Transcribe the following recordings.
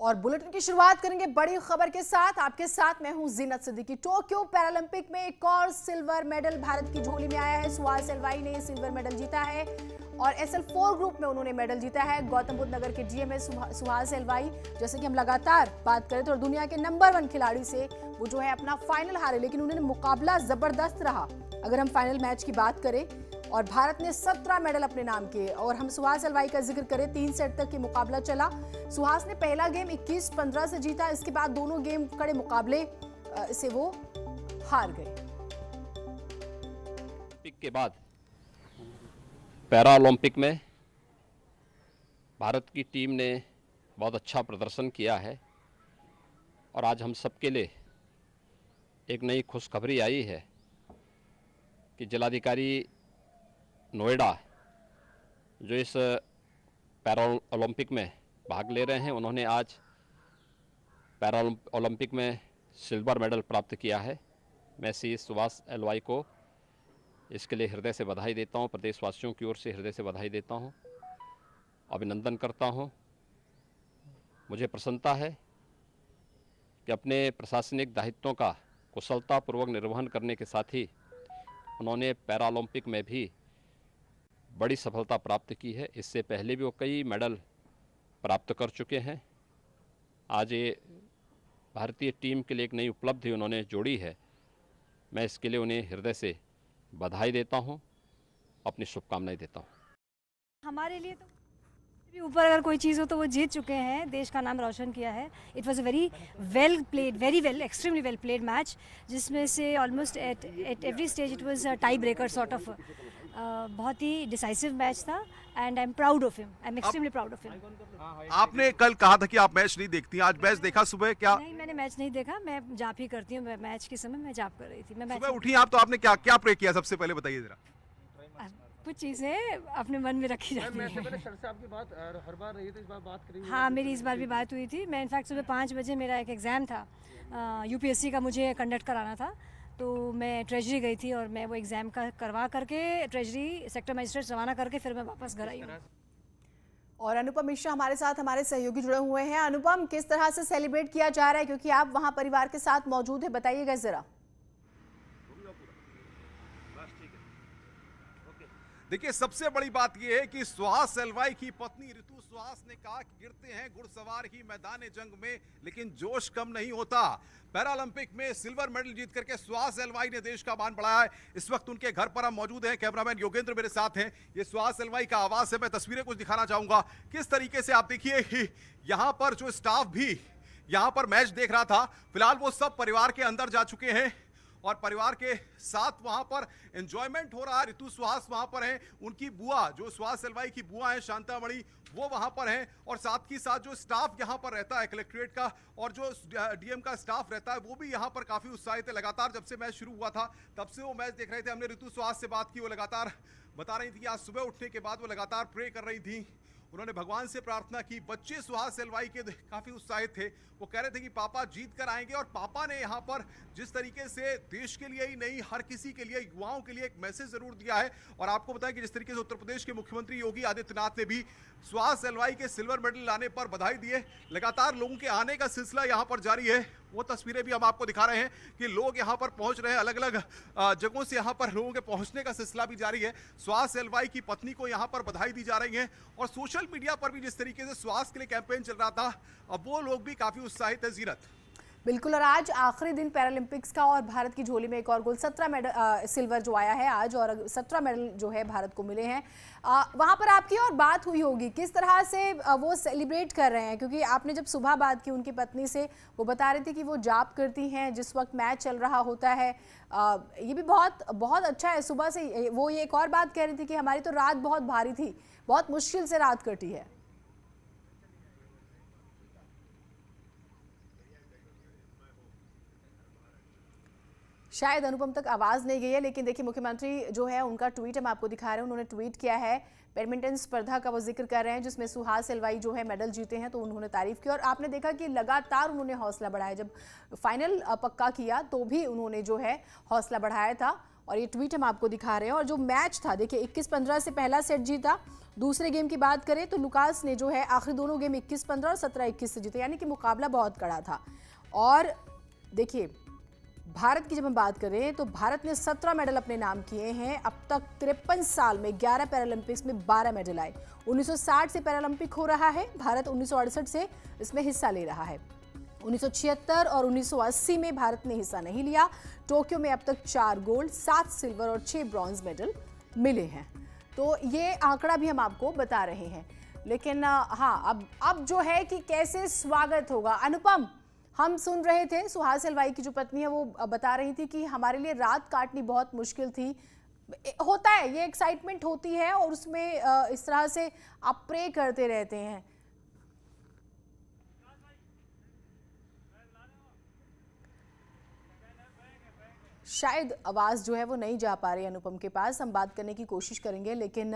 और बुलेटिन की शुरुआत करेंगे बड़ी खबर के साथ। आपके साथ मैं हूं जीनत सिद्दीकी। टोक्यो पैरालंपिक में एक और सिल्वर मेडल भारत की झोली में आया है। सुहास एलवाई ने सिल्वर मेडल जीता है और SL4 ग्रुप में उन्होंने मेडल जीता है। गौतम बुद्ध नगर के GMS सुहास एलवाई, जैसे कि हम लगातार बात करें तो दुनिया के नंबर 1 खिलाड़ी से वो जो है अपना फाइनल हारे, लेकिन उन्होंने मुकाबला जबरदस्त रहा अगर हम फाइनल मैच की बात करें। और भारत ने 17 मेडल अपने नाम किए। और हम सुहास एलवाई का जिक्र करें, 3 सेट तक के मुकाबला चला। सुहास ने पहला गेम 21-15 से जीता। इसके बाद दोनों गेम कड़े मुकाबले से वो हार गए। के बाद पैरा ओलंपिक में भारत की टीम ने बहुत अच्छा प्रदर्शन किया है और आज हम सबके लिए एक नई खुशखबरी आई है कि जिलाधिकारी नोएडा जो इस पैरा ओलंपिक में भाग ले रहे हैं, उन्होंने आज पैरा ओलंपिक में सिल्वर मेडल प्राप्त किया है। मैं श्री सुहास एलवाई को इसके लिए हृदय से बधाई देता हूं, प्रदेशवासियों की ओर से हृदय से बधाई देता हूं, अभिनंदन करता हूं। मुझे प्रसन्नता है कि अपने प्रशासनिक दायित्वों का कुशलतापूर्वक निर्वहन करने के साथ ही उन्होंने पैरा ओलंपिक में भी बड़ी सफलता प्राप्त की है। इससे पहले भी वो कई मेडल प्राप्त कर चुके हैं। आज ये भारतीय टीम के लिए एक नई उपलब्धि उन्होंने जोड़ी है। मैं इसके लिए उन्हें हृदय से बधाई देता हूं, अपनी शुभकामनाएं देता हूं। हमारे लिए तो भी ऊपर अगर कोई चीज़ हो तो वो जीत चुके हैं, देश का नाम रोशन किया है। It was a very well played, very well, extremely well played match, जिसमें से almost at every stage it was tie breaker sort of. बहुत ही डिसाइसिव मैच था and I am proud of him, I am extremely proud of him. आपने कल कहा था कि आप मैच नहीं देखती, आज मैच देखा सुबह? क्या नहीं, मैंने मैच नहीं देखा, मैं जाप ही करती हूँ। मैच के समय मैं जाप कर रही थी। मैं मैच सुबह उठी आप तो आपने क्या क्या प्रे किया? सबसे पहले बताइए जरा। कुछ चीज़ें अपने मन में रखी जाती हैं। पहले सर से आपकी बात हर बार रही थी, इस बार बात करी? हाँ, मेरी इस बार भी बात हुई थी। मैं इनफैक्ट सुबह 5 बजे मेरा एक एग्ज़ाम था, UPSC का मुझे कंडक्ट कराना था, तो मैं ट्रेजरी गई थी और मैं वो एग्ज़ाम का करवा करके ट्रेजरी सेक्टर मजिस्ट्रेट रवाना करके फिर मैं वापस घर आई हूँ। और अनुपम मिश्रा हमारे साथ, हमारे सहयोगी जुड़े हुए हैं। अनुपम, किस तरह से सेलिब्रेट किया जा रहा है, क्योंकि आप वहां परिवार के साथ मौजूद है, बताइएगा जरा। देखिए, सबसे बड़ी बात यह है कि सुहास एलवाई की पत्नी ऋतु सुहास ने कहा कि गिरते हैं घुड़सवार ही मैदान जंग में, लेकिन जोश कम नहीं होता। पैरालंपिक में सिल्वर मेडल जीत करके सुहास एलवाई ने देश का मान बढ़ाया है। इस वक्त उनके घर पर हम मौजूद हैं, कैमरामैन योगेंद्र मेरे साथ हैं। ये सुहास एलवाई का आवास है, मैं तस्वीरें कुछ दिखाना चाहूंगा। किस तरीके से आप देखिए कि यहाँ पर जो स्टाफ भी यहाँ पर मैच देख रहा था, फिलहाल वो सब परिवार के अंदर जा चुके हैं और परिवार के साथ वहां पर एंजॉयमेंट हो रहा है। ऋतु सुहास वहां पर हैं, उनकी बुआ जो सुहास एलवाई की बुआ है शांतामणि, वो वहां पर हैं, और साथ ही साथ जो स्टाफ यहां पर रहता है कलेक्ट्रेट का और जो DM का स्टाफ रहता है, वो भी यहां पर काफी उत्साहित है। लगातार जब से मैच शुरू हुआ था तब से वो मैच देख रहे थे। हमने ऋतु सुहास से बात की, वो लगातार बता रही थी कि आज सुबह उठने के बाद वो लगातार प्रे कर रही थी। उन्होंने भगवान से प्रार्थना की। बच्चे सुहास एलवाई के काफी उत्साहित थे, वो कह रहे थे कि पापा जीत कर आएंगे। और पापा ने यहाँ पर जिस तरीके से देश के लिए ही नहीं, हर किसी के लिए, युवाओं के लिए एक मैसेज जरूर दिया है। और आपको बताएं कि जिस तरीके से उत्तर प्रदेश के मुख्यमंत्री योगी आदित्यनाथ ने भी सुहास एलवाई के सिल्वर मेडल लाने पर बधाई दी है। लगातार लोगों के आने का सिलसिला यहाँ पर जारी है। वो तस्वीरें भी हम आपको दिखा रहे हैं कि लोग यहाँ पर पहुंच रहे हैं, अलग अलग जगहों से यहाँ पर लोगों के पहुंचने का सिलसिला भी जारी है। सुहास एलवाई की पत्नी को यहाँ पर बधाई दी जा रही है और सोशल मीडिया पर भी जिस तरीके से सुहास के लिए कैंपेन चल रहा था, अब वो लोग भी काफी उत्साहित है। जीरत, बिल्कुल। और आज आखिरी दिन पैरालंपिक्स का और भारत की झोली में एक और गोल्ड, 17 मेडल सिल्वर जो आया है आज, और 17 मेडल जो है भारत को मिले हैं। वहां पर आपकी और बात हुई होगी, किस तरह से वो सेलिब्रेट कर रहे हैं, क्योंकि आपने जब सुबह बात की उनकी पत्नी से, वो बता रही थी कि वो जाप करती हैं जिस वक्त मैच चल रहा होता है। ये भी बहुत बहुत अच्छा है। सुबह से वो ये एक और बात कह रही थी कि हमारी तो रात बहुत भारी थी, बहुत मुश्किल से रात कटी है। शायद अनुपम तक आवाज नहीं गई है, लेकिन देखिए मुख्यमंत्री जो है उनका ट्वीट हम आपको दिखा रहे हैं। उन्होंने ट्वीट किया है, बैडमिंटन स्पर्धा का वो जिक्र कर रहे हैं जिसमें सुहास एलवाई जो है मेडल जीते हैं, तो उन्होंने तारीफ की। और आपने देखा कि लगातार उन्होंने हौसला बढ़ाया, जब फाइनल पक्का किया तो भी उन्होंने जो है हौसला बढ़ाया था। और ये ट्वीट हम आपको दिखा रहे हैं। और जो मैच था देखिए 21-15 से पहला सेट जीता। दूसरे गेम की बात करें तो लुकास ने जो है आखिरी दोनों गेम 21-15 और 17-21 से जीते, यानी कि मुकाबला बहुत कड़ा था। और देखिए भारत की जब हम बात करें तो भारत ने 17 मेडल अपने नाम किए हैं। अब तक 53 साल में 11 पैरालंपिक्स में 12 मेडल आए। 1960 से पैरालंपिक हो रहा है, भारत 1968 से इसमें हिस्सा ले रहा है। 1976 और 1980 में भारत ने हिस्सा नहीं लिया। टोक्यो में अब तक 4 गोल्ड, 7 सिल्वर और 6 ब्रॉन्ज मेडल मिले हैं। तो ये आंकड़ा भी हम आपको बता रहे हैं। लेकिन हाँ, अब जो है कि कैसे स्वागत होगा। अनुपम, हम सुन रहे थे सुहास एलवाई की जो पत्नी है वो बता रही थी कि हमारे लिए रात काटनी बहुत मुश्किल थी। होता है, ये एक्साइटमेंट होती है और उसमें इस तरह से आप प्रे करते रहते हैं। शायद आवाज जो है वो नहीं जा पा रही अनुपम के पास, हम बात करने की कोशिश करेंगे। लेकिन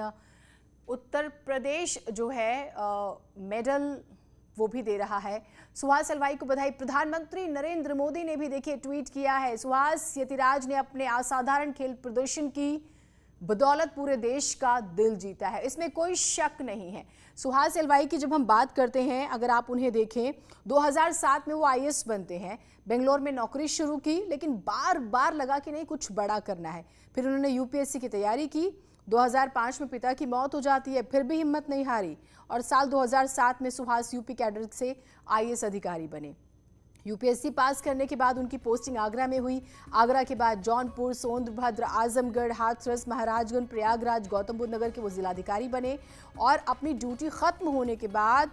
उत्तर प्रदेश जो है मेडल वो भी दे रहा है। सुहास एलवाई को बधाई। प्रधानमंत्री नरेंद्र मोदी ने भी देखिए ट्वीट किया है, सुहास यतिराज ने अपने असाधारण खेल प्रदर्शन की बदौलत पूरे देश का दिल जीता है, इसमें कोई शक नहीं है। सुहास एलवाई की जब हम बात करते हैं, अगर आप उन्हें देखें 2007 में वो आईएएस बनते हैं, बेंगलोर में नौकरी शुरू की, लेकिन बार बार लगा कि नहीं कुछ बड़ा करना है। फिर उन्होंने यूपीएससी की तैयारी की। 2005 में पिता की मौत हो जाती है, फिर भी हिम्मत नहीं हारी और साल 2007 में सुहास यूपी कैडर से आईएएस अधिकारी बने। यूपीएससी पास करने के बाद उनकी पोस्टिंग आगरा में हुई। आगरा के बाद जौनपुर, सोनभद्र, आजमगढ़, हाथरस, महाराजगंज, प्रयागराज, गौतम बुद्ध नगर के वो जिलाधिकारी बने और अपनी ड्यूटी खत्म होने के बाद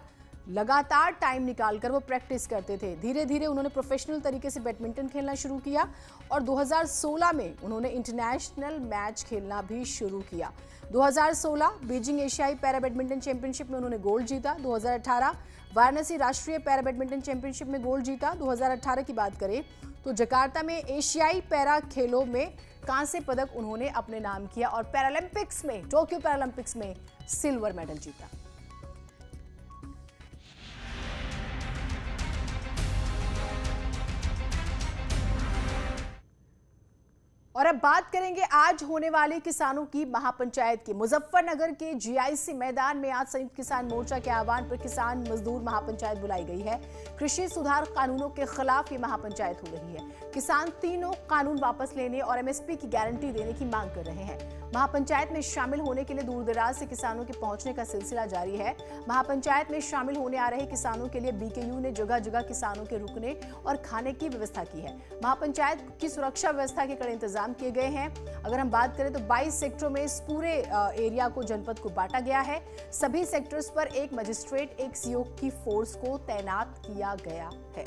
लगातार टाइम निकालकर वो प्रैक्टिस करते थे। धीरे धीरे उन्होंने प्रोफेशनल तरीके से बैडमिंटन खेलना शुरू किया और 2016 में उन्होंने इंटरनेशनल मैच खेलना भी शुरू किया। 2016 बीजिंग एशियाई पैरा बैडमिंटन चैंपियनशिप में उन्होंने गोल्ड जीता। 2018 वाराणसी राष्ट्रीय पैरा बैडमिंटन चैंपियनशिप में गोल्ड जीता। 2018 की बात करें तो जकार्ता में एशियाई पैरा खेलों में कांस्य पदक उन्होंने अपने नाम किया और पैरालंपिक्स में, टोक्यो पैरालंपिक्स में सिल्वर मेडल जीता। और अब बात करेंगे आज होने वाली किसानों की महापंचायत की। मुजफ्फरनगर के जीआईसी मैदान में आज संयुक्त किसान मोर्चा के आह्वान पर किसान मजदूर महापंचायत बुलाई गई है। कृषि सुधार कानूनों के खिलाफ ये महापंचायत हो रही है। किसान तीनों कानून वापस लेने और एमएसपी की गारंटी देने की मांग कर रहे हैं। महापंचायत में शामिल होने के लिए दूर दराज से किसानों के पहुंचने का सिलसिला जारी है। महापंचायत में शामिल होने आ रहे किसानों के लिए बीकेयू ने जगह जगह किसानों के रुकने और खाने की व्यवस्था की है। महापंचायत की सुरक्षा व्यवस्था के कड़े इंतजाम किए गए हैं। अगर हम बात करें तो 22 सेक्टरों में इस पूरे एरिया को, जनपद को बांटा गया है। सभी सेक्टर्स पर एक मजिस्ट्रेट, एक सीओ की फोर्स को तैनात किया गया है।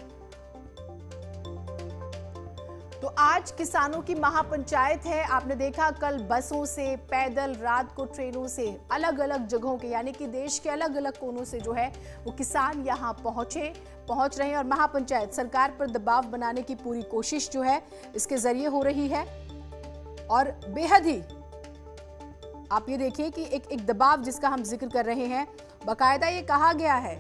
तो आज किसानों की महापंचायत है। आपने देखा कल बसों से, पैदल, रात को ट्रेनों से, अलग अलग जगहों के यानी कि देश के अलग अलग कोनों से जो है वो किसान यहाँ पहुंच रहे हैं और महापंचायत सरकार पर दबाव बनाने की पूरी कोशिश जो है इसके जरिए हो रही है। और बेहद ही आप ये देखिए कि एक दबाव जिसका हम जिक्र कर रहे हैं, बाकायदा ये कहा गया है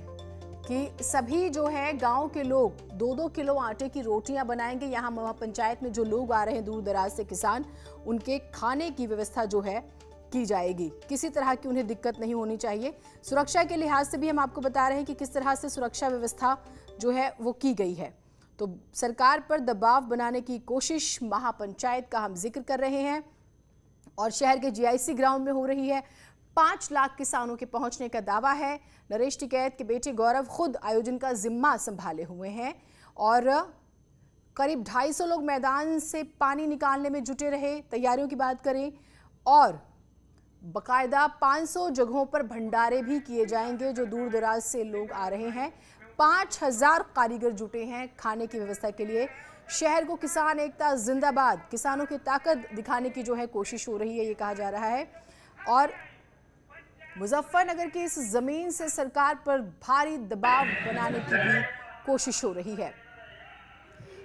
कि सभी जो है गांव के लोग 2-2 किलो आटे की रोटियां बनाएंगे। यहाँ महापंचायत में जो लोग आ रहे हैं दूर दराज से किसान, उनके खाने की व्यवस्था जो है की जाएगी। किसी तरह की उन्हें दिक्कत नहीं होनी चाहिए। सुरक्षा के लिहाज से भी हम आपको बता रहे हैं कि किस तरह से सुरक्षा व्यवस्था जो है वो की गई है। तो सरकार पर दबाव बनाने की कोशिश महापंचायत का हम जिक्र कर रहे हैं और शहर के जीआईसी ग्राउंड में हो रही है। 5 लाख किसानों के पहुंचने का दावा है। नरेश टिकैत के बेटे गौरव खुद आयोजन का जिम्मा संभाले हुए हैं और करीब 250 लोग मैदान से पानी निकालने में जुटे रहे। तैयारियों की बात करें और बाकायदा 500 जगहों पर भंडारे भी किए जाएंगे जो दूर दराज से लोग आ रहे हैं। 5000 कारीगर जुटे हैं खाने की व्यवस्था के लिए। शहर को किसान एकता जिंदाबाद, किसानों की ताकत दिखाने की जो है कोशिश हो रही है, ये कहा जा रहा है। और मुजफ्फरनगर की इस जमीन से सरकार पर भारी दबाव बनाने की भी कोशिश हो रही है।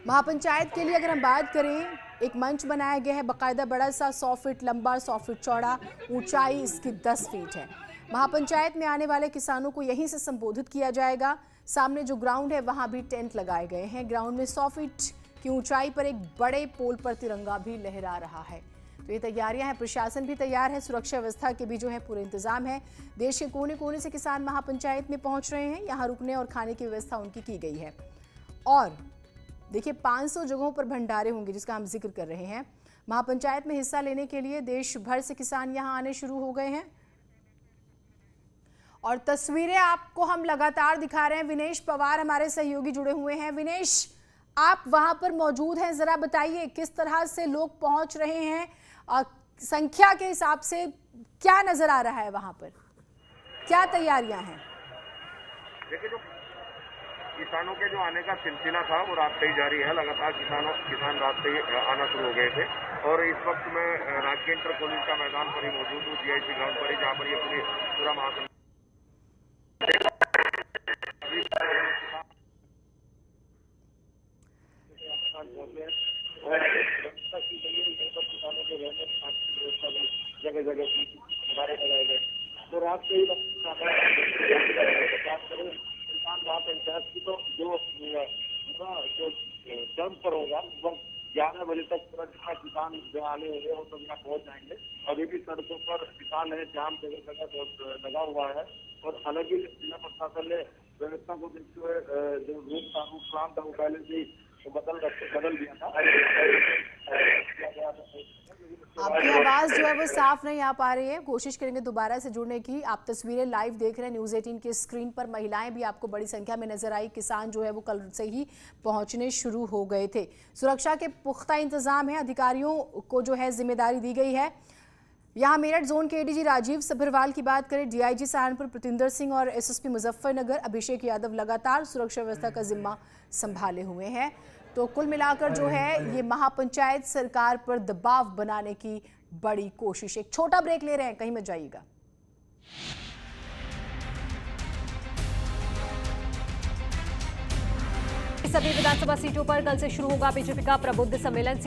महापंचायत के लिए अगर हम बात करें, एक मंच बनाया गया है बाकायदा, बड़ा सा 100 फीट लंबा, 100 फीट चौड़ा, ऊंचाई इसकी 10 फीट है। महापंचायत में आने वाले किसानों को यहीं से संबोधित किया जाएगा। सामने जो ग्राउंड है वहां भी टेंट लगाए गए हैं। ग्राउंड में 100 फीट की ऊंचाई पर एक बड़े पोल पर तिरंगा भी लहरा रहा है। तो ये तैयारियां हैं, प्रशासन भी तैयार है, सुरक्षा व्यवस्था के भी जो है पूरे इंतजाम है। देश के कोने कोने से किसान महापंचायत में पहुंच रहे हैं, यहाँ रुकने और खाने की व्यवस्था उनकी की गई है। और देखिए 500 जगहों पर भंडारे होंगे जिसका हम जिक्र कर रहे हैं। महापंचायत में हिस्सा लेने के लिए देश भर से किसान यहां आने शुरू हो गए हैं और तस्वीरें आपको हम लगातार दिखा रहे हैं। विनेश पवार हमारे सहयोगी जुड़े हुए हैं। विनेश, आप वहां पर मौजूद हैं, जरा बताइए किस तरह से लोग पहुंच रहे हैं और संख्या के हिसाब से क्या नजर आ रहा है, वहां पर क्या तैयारियां हैं? देखिए, जो किसानों के जो आने का सिलसिला था वो रात से ही जारी है। लगातार किसान रात से ही आना शुरू हो गए थे और इस वक्त मैं राजकीय इंटर कॉलेज का मैदान पर ही मौजूद हूँ, जीआईसी ग्राउंड पर ही, जहाँ पर ये पूरा महासम्मेलन जगह जगह हमारे लगाए गए। तो रात से ही किसान महापंचायत की तो जो टर्म पर होगा लगभग 11 बजे तक पूरा किसान जो आने होंगे वो सब यहाँ पहुँच जाएंगे। अभी भी सड़कों पर किसान है, जाम जगह जगह लगा हुआ है और हालांकि जिला प्रशासन ने व्यवस्था को देखते हुए जो रूट प्लान था वो पहले से ही बदल दिया था। आपकी आवाज जो है वो साफ नहीं आ पा रही है, कोशिश करेंगे दोबारा से जुड़ने की। आप तस्वीरें लाइव देख रहे हैं न्यूज़ 18 की स्क्रीन पर। महिलाएं भी आपको बड़ी संख्या में नजर आई। किसान जो है वो कल से ही पहुंचने शुरू हो गए थे। सुरक्षा के पुख्ता इंतजाम है, अधिकारियों को जो है जिम्मेदारी दी गई है। यहाँ मेरठ जोन के एडीजी राजीव सभरवाल की बात करें, डीआईजी सहारनपुर प्रतिंदर सिंह और एसएसपी मुजफ्फरनगर अभिषेक यादव लगातार सुरक्षा व्यवस्था का जिम्मा संभाले हुए हैं। तो कुल मिलाकर जो है ये महापंचायत सरकार पर दबाव बनाने की बड़ी कोशिश। एक छोटा ब्रेक ले रहे हैं, कहीं मत जाइएगा। सभी विधानसभा सीटों पर कल से शुरू होगा बीजेपी का प्रबुद्ध सम्मेलन।